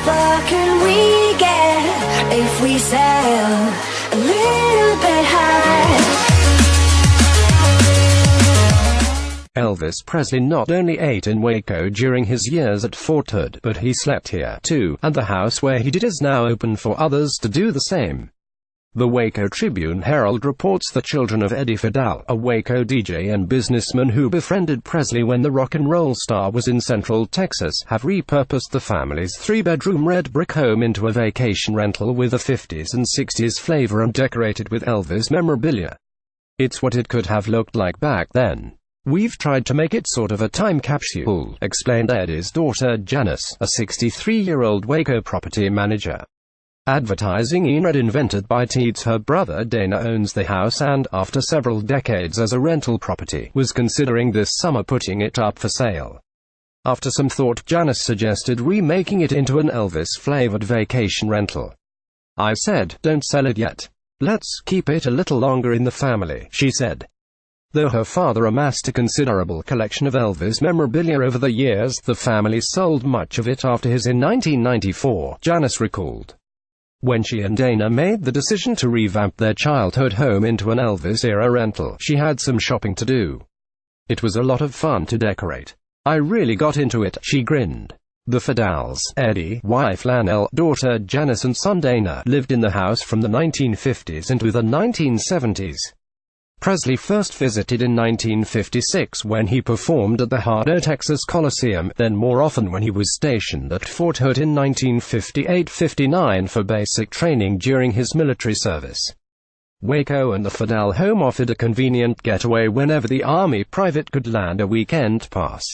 far can we get if we sail a little bit high? Elvis Presley not only ate in Waco during his years at Fort Hood, but he slept here too, and the house where he did is now open for others to do the same. The Waco Tribune-Herald reports the children of Eddie Fidel, a Waco DJ and businessman who befriended Presley when the rock and roll star was in Central Texas, have repurposed the family's three-bedroom red brick home into a vacation rental with a 50s and 60s flavor and decorated with Elvis memorabilia. It's what it could have looked like back then. "We've tried to make it sort of a time capsule," explained Eddie's daughter Janice, a 63-year-old Waco property manager. Advertising invented by Teeds. Her brother Dana owns the house and, after several decades as a rental property, was considering this summer putting it up for sale. After some thought, Janice suggested remaking it into an Elvis-flavored vacation rental. "I said, don't sell it yet. Let's keep it a little longer in the family," she said. Though her father amassed a considerable collection of Elvis memorabilia over the years, the family sold much of it after his in 1994, Janice recalled. When she and Dana made the decision to revamp their childhood home into an Elvis-era rental, she had some shopping to do. "It was a lot of fun to decorate. I really got into it," she grinned. The Fidels, Eddie, wife Lanelle, daughter Janice and son Dana, lived in the house from the 1950s into the 1970s. Presley first visited in 1956 when he performed at the Hardo, Texas Coliseum, then more often when he was stationed at Fort Hood in 1958-59 for basic training during his military service. Waco and the Fidel home offered a convenient getaway whenever the Army private could land a weekend pass.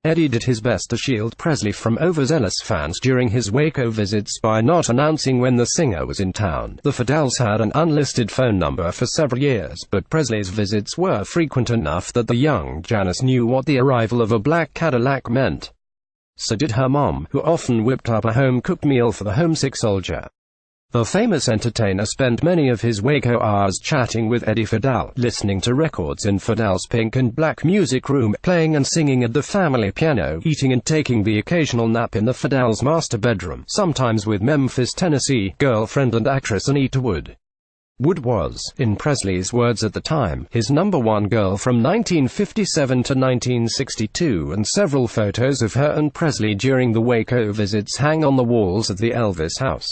Eddie did his best to shield Presley from overzealous fans during his Waco visits by not announcing when the singer was in town. The Fidels had an unlisted phone number for several years, but Presley's visits were frequent enough that the young Janice knew what the arrival of a black Cadillac meant. So did her mom, who often whipped up a home-cooked meal for the homesick soldier. The famous entertainer spent many of his Waco hours chatting with Eddie Fidel, listening to records in Fidel's pink and black music room, playing and singing at the family piano, eating and taking the occasional nap in the Fidels' master bedroom, sometimes with Memphis, Tennessee, girlfriend and actress Anita Wood. Wood was, in Presley's words at the time, his number one girl from 1957 to 1962, and several photos of her and Presley during the Waco visits hang on the walls of the Elvis house.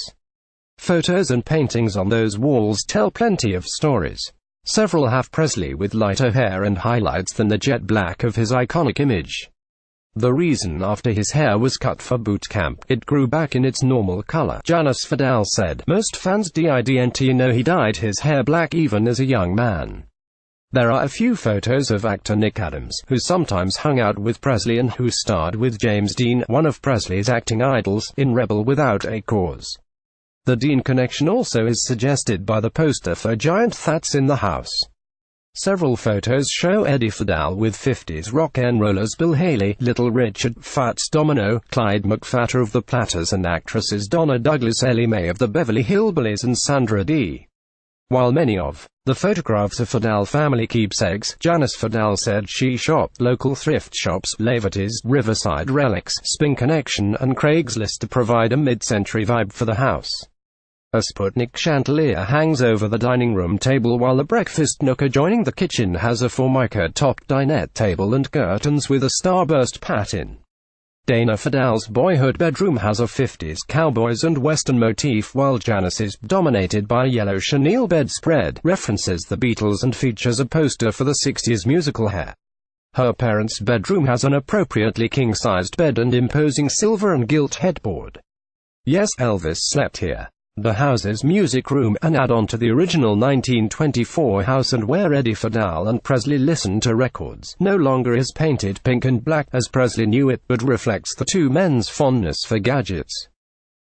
Photos and paintings on those walls tell plenty of stories. Several have Presley with lighter hair and highlights than the jet black of his iconic image. The reason after his hair was cut for boot camp, it grew back in its normal color, Janice Fidel said. Most fans didn't know he dyed his hair black even as a young man. There are a few photos of actor Nick Adams, who sometimes hung out with Presley and who starred with James Dean, one of Presley's acting idols, in Rebel Without a Cause. The Dean connection also is suggested by the poster for giant Thats in the house. Several photos show Eddie Fidel with 50s rock and rollers Bill Haley, Little Richard, Fats Domino, Clyde McPhatter of the Platters and actresses Donna Douglas, Ellie Mae of the Beverly Hillbillies and Sandra Dee. While many of the photographs are Fidel family keepsakes, Janice Fidel said she shopped local thrift shops, Levity's, Riverside Relics, Spin Connection and Craigslist to provide a mid-century vibe for the house. A Sputnik chandelier hangs over the dining room table while the breakfast nook adjoining the kitchen has a formica-topped dinette table and curtains with a starburst pattern. Dana Fidel's boyhood bedroom has a 50s cowboys and western motif, while Janice's, dominated by a yellow chenille bedspread, references the Beatles and features a poster for the 60s musical Hair. Her parents' bedroom has an appropriately king-sized bed and imposing silver and gilt headboard. Yes, Elvis slept here. The house's music room, an add-on to the original 1924 house and where Eddie Fidel and Presley listened to records, no longer is painted pink and black as Presley knew it, but reflects the two men's fondness for gadgets.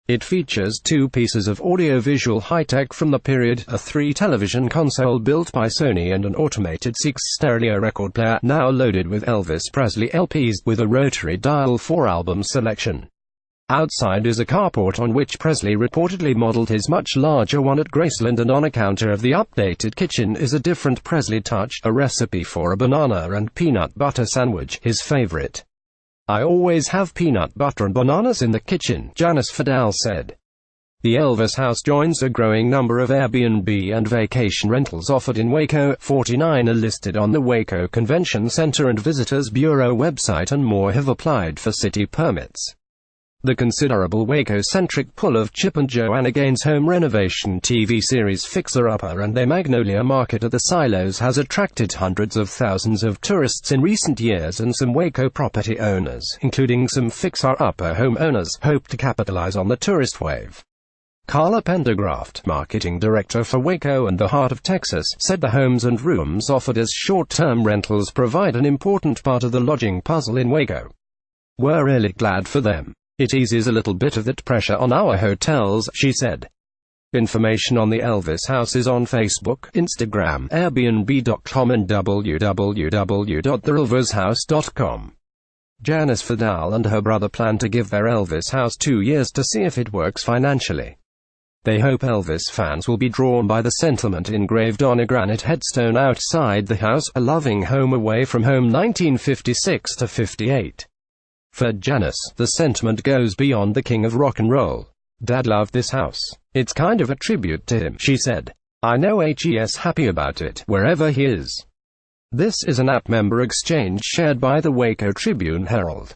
It features two pieces of audio-visual high-tech from the period, a 3-television console built by Sony and an automated 6-stereo record player, now loaded with Elvis Presley LPs, with a rotary dial 4-album selection. Outside is a carport on which Presley reportedly modeled his much larger one at Graceland, and on a counter of the updated kitchen is a different Presley touch, a recipe for a banana and peanut butter sandwich, his favorite. I always have peanut butter and bananas in the kitchen, Janice Fidel said. The Elvis house joins a growing number of Airbnb and vacation rentals offered in Waco. 49 are listed on the Waco Convention Center and Visitors Bureau website, and more have applied for city permits. The considerable Waco-centric pull of Chip and Joanna Gaines' home renovation TV series Fixer Upper and their Magnolia Market at the Silos has attracted hundreds of thousands of tourists in recent years, and some Waco property owners, including some Fixer Upper homeowners, hope to capitalize on the tourist wave. Carla Pendergraft, marketing director for Waco and the Heart of Texas, said the homes and rooms offered as short-term rentals provide an important part of the lodging puzzle in Waco. We're really glad for them. It eases a little bit of that pressure on our hotels, she said. Information on the Elvis house is on Facebook, Instagram, Airbnb.com and www.theelvishouse.com. Janice Fidel and her brother plan to give their Elvis house 2 years to see if it works financially. They hope Elvis fans will be drawn by the sentiment engraved on a granite headstone outside the house, a loving home away from home 1956 to 58. For Janice, the sentiment goes beyond the king of rock and roll. Dad loved this house. It's kind of a tribute to him, she said. I know he's happy about it, wherever he is. This is an app member exchange shared by the Waco Tribune Herald.